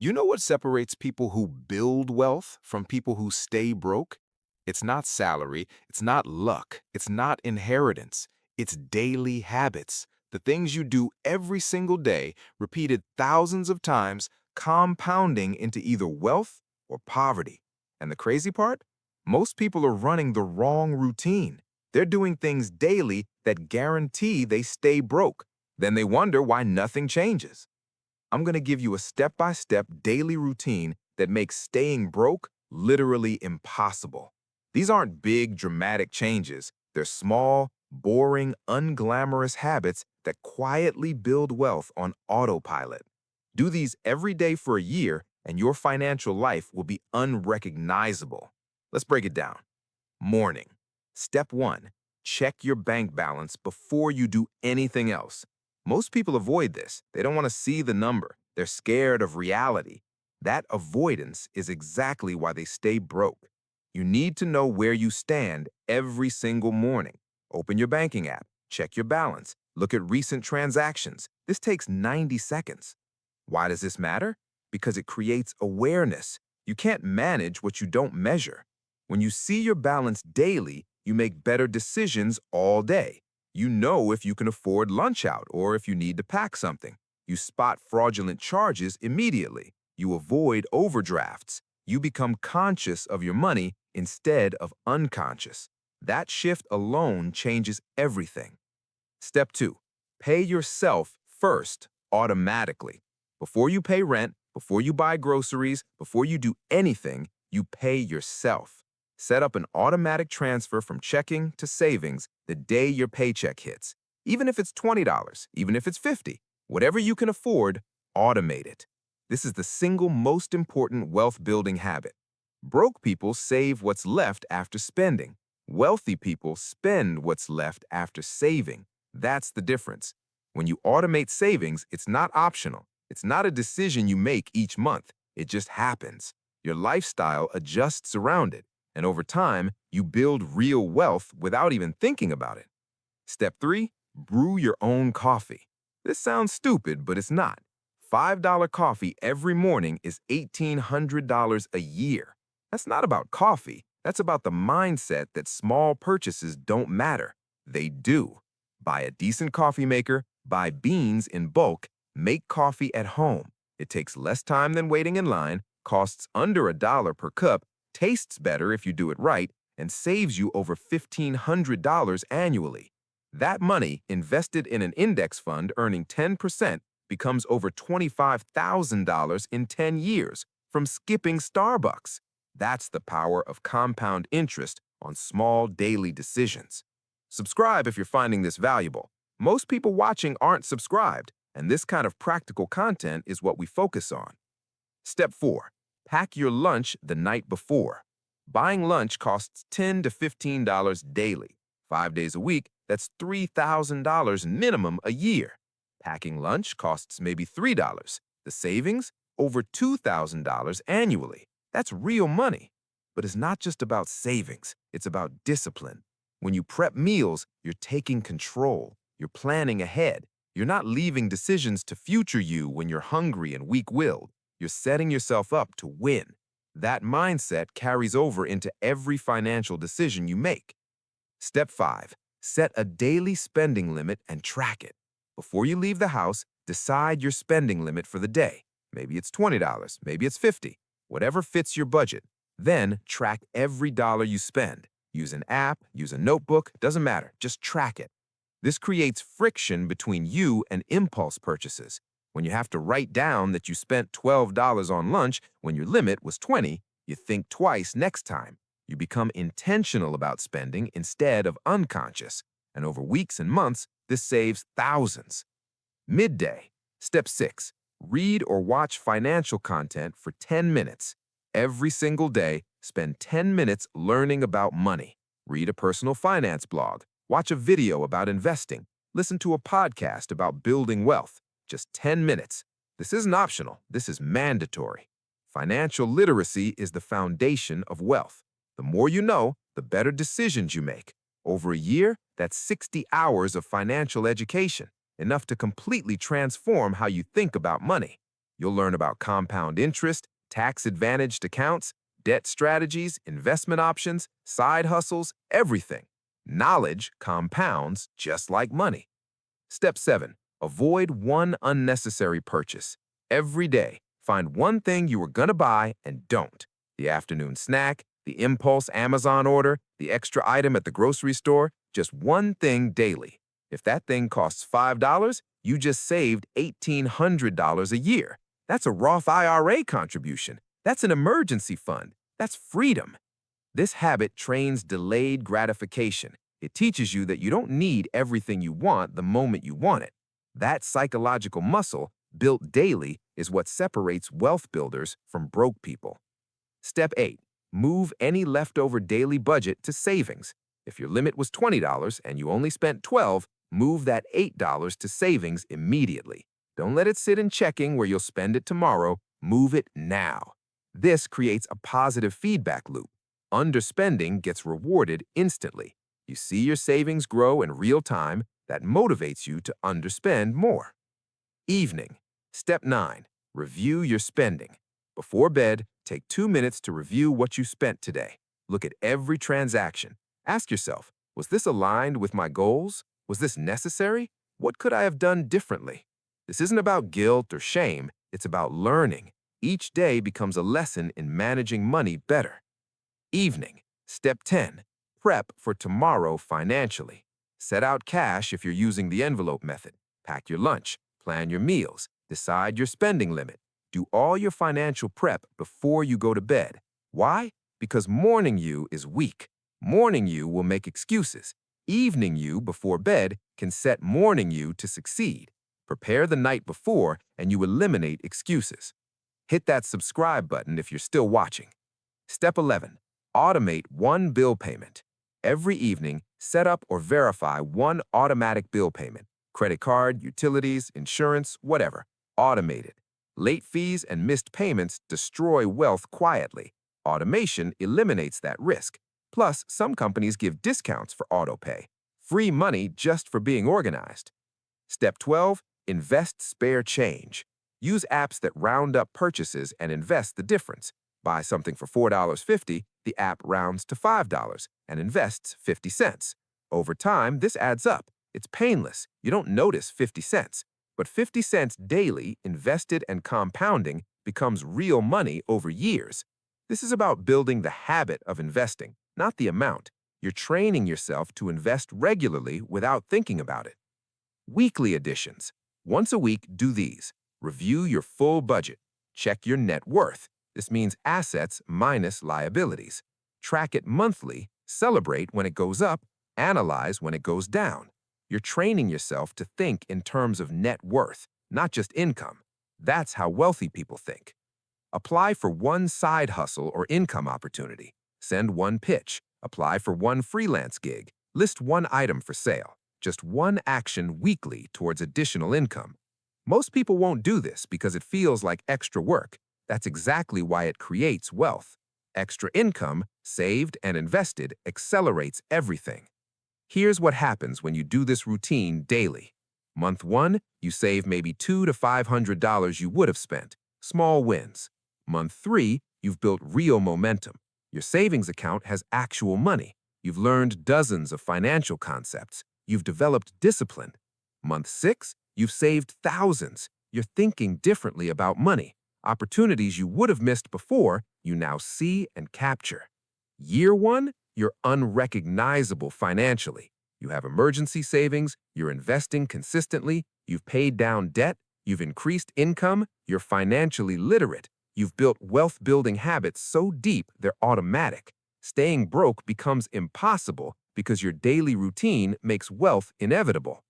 You know what separates people who build wealth from people who stay broke? It's not salary, it's not luck, it's not inheritance. It's daily habits. The things you do every single day, repeated thousands of times, compounding into either wealth or poverty. And the crazy part? Most people are running the wrong routine. They're doing things daily that guarantee they stay broke. Then they wonder why nothing changes. I'm going to give you a step-by-step daily routine that makes staying broke literally impossible. These aren't big, dramatic changes. They're small, boring, unglamorous habits that quietly build wealth on autopilot. Do these every day for a year, and your financial life will be unrecognizable. Let's break it down. Morning. Step 1. Check your bank balance before you do anything else. Most people avoid this. They don't want to see the number. They're scared of reality. That avoidance is exactly why they stay broke. You need to know where you stand every single morning. Open your banking app, check your balance, look at recent transactions. This takes 90 seconds. Why does this matter? Because it creates awareness. You can't manage what you don't measure. When you see your balance daily, you make better decisions all day. You know if you can afford lunch out or if you need to pack something. You spot fraudulent charges immediately. You avoid overdrafts. You become conscious of your money instead of unconscious. That shift alone changes everything. Step 2. Pay yourself first automatically. Before you pay rent, before you buy groceries, before you do anything, you pay yourself. Set up an automatic transfer from checking to savings the day your paycheck hits. Even if it's $20, even if it's $50, whatever you can afford, automate it. This is the single most important wealth-building habit. Broke people save what's left after spending. Wealthy people spend what's left after saving. That's the difference. When you automate savings, it's not optional. It's not a decision you make each month. It just happens. Your lifestyle adjusts around it, and over time, you build real wealth without even thinking about it. Step 3. Brew your own coffee. This sounds stupid, but it's not. $5 coffee every morning is $1,800 a year. That's not about coffee. That's about the mindset that small purchases don't matter. They do. Buy a decent coffee maker, buy beans in bulk, make coffee at home. It takes less time than waiting in line, costs under $1 per cup, tastes better if you do it right, and saves you over $1,500 annually. That money, invested in an index fund earning 10%, becomes over $25,000 in 10 years from skipping Starbucks. That's the power of compound interest on small daily decisions. Subscribe if you're finding this valuable. Most people watching aren't subscribed, and this kind of practical content is what we focus on. Step 4. Pack your lunch the night before. Buying lunch costs $10 to $15 daily. 5 days a week, that's $3,000 minimum a year. Packing lunch costs maybe $3. The savings? Over $2,000 annually. That's real money. But it's not just about savings, it's about discipline. When you prep meals, you're taking control. You're planning ahead. You're not leaving decisions to future you when you're hungry and weak-willed. You're setting yourself up to win. That mindset carries over into every financial decision you make. Step 5. Set a daily spending limit and track it. Before you leave the house, decide your spending limit for the day. Maybe it's $20, maybe it's $50, whatever fits your budget. Then track every dollar you spend. Use an app, use a notebook, doesn't matter, just track it. This creates friction between you and impulse purchases. When you have to write down that you spent $12 on lunch when your limit was $20, you think twice next time. You become intentional about spending instead of unconscious, and over weeks and months, this saves thousands. Midday. Step 6. Read or watch financial content for 10 minutes. Every single day, spend 10 minutes learning about money. Read a personal finance blog, watch a video about investing, listen to a podcast about building wealth. Just 10 minutes. This isn't optional, this is mandatory. Financial literacy is the foundation of wealth. The more you know, the better decisions you make. Over a year, that's 60 hours of financial education, enough to completely transform how you think about money. You'll learn about compound interest, tax-advantaged accounts, debt strategies, investment options, side hustles, everything. Knowledge compounds just like money. Step 7. Avoid one unnecessary purchase. Every day, find one thing you were gonna buy and don't. The afternoon snack, the impulse Amazon order, the extra item at the grocery store, just one thing daily. If that thing costs $5, you just saved $1,800 a year. That's a Roth IRA contribution. That's an emergency fund. That's freedom. This habit trains delayed gratification. It teaches you that you don't need everything you want the moment you want it. That psychological muscle, built daily, is what separates wealth builders from broke people. Step 8. Move any leftover daily budget to savings. If your limit was $20 and you only spent $12, move that $8 to savings immediately. Don't let it sit in checking where you'll spend it tomorrow. Move it now. This creates a positive feedback loop. Underspending gets rewarded instantly. You see your savings grow in real time. That motivates you to underspend more. Evening. Step 9. Review your spending. Before bed, take 2 minutes to review what you spent today. Look at every transaction. Ask yourself, was this aligned with my goals? Was this necessary? What could I have done differently? This isn't about guilt or shame. It's about learning. Each day becomes a lesson in managing money better. Evening. Step 10. Prep for tomorrow financially. Set out cash if you're using the envelope method. Pack your lunch. Plan your meals. Decide your spending limit. Do all your financial prep before you go to bed. Why? Because morning you is weak. Morning you will make excuses. Evening you before bed can set morning you to succeed. Prepare the night before and you eliminate excuses. Hit that subscribe button if you're still watching. Step 11. Automate one bill payment. Every evening, set up or verify one automatic bill payment. Credit card, utilities, insurance, whatever. Automate it. Late fees and missed payments destroy wealth quietly. Automation eliminates that risk. Plus, some companies give discounts for autopay. Free money just for being organized. Step 12. Invest spare change. Use apps that round up purchases and invest the difference. Buy something for $4.50, the app rounds to $5 and invests 50 cents. Over time, this adds up. It's painless. You don't notice 50 cents. But 50 cents daily, invested and compounding, becomes real money over years. This is about building the habit of investing, not the amount. You're training yourself to invest regularly without thinking about it. Weekly additions. Once a week, do these. Review your full budget. Check your net worth. This means assets minus liabilities. Track it monthly. Celebrate when it goes up. Analyze when it goes down. You're training yourself to think in terms of net worth, not just income. That's how wealthy people think. Apply for one side hustle or income opportunity. Send one pitch. Apply for one freelance gig. List one item for sale. Just one action weekly towards additional income. Most people won't do this because it feels like extra work. That's exactly why it creates wealth. Extra income, saved and invested, accelerates everything. Here's what happens when you do this routine daily. Month 1, you save maybe $200 to $500 you would have spent. Small wins. Month 3, you've built real momentum. Your savings account has actual money. You've learned dozens of financial concepts. You've developed discipline. Month 6, you've saved thousands. You're thinking differently about money. Opportunities you would have missed before, you now see and capture. Year 1, you're unrecognizable financially. You have emergency savings, you're investing consistently, you've paid down debt, you've increased income, you're financially literate. You've built wealth-building habits so deep they're automatic. Staying broke becomes impossible because your daily routine makes wealth inevitable.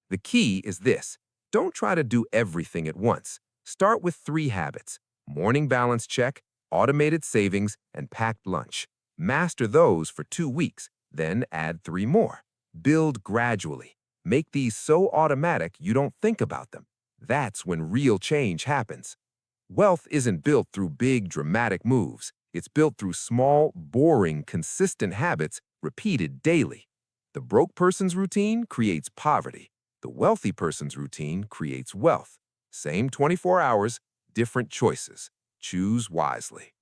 The key is this. Don't try to do everything at once. Start with 3 habits: morning balance check, automated savings, and packed lunch. Master those for 2 weeks, then add 3 more. Build gradually. Make these so automatic you don't think about them. That's when real change happens. Wealth isn't built through big, dramatic moves. It's built through small, boring, consistent habits repeated daily. The broke person's routine creates poverty. The wealthy person's routine creates wealth. Same 24 hours, different choices. Choose wisely.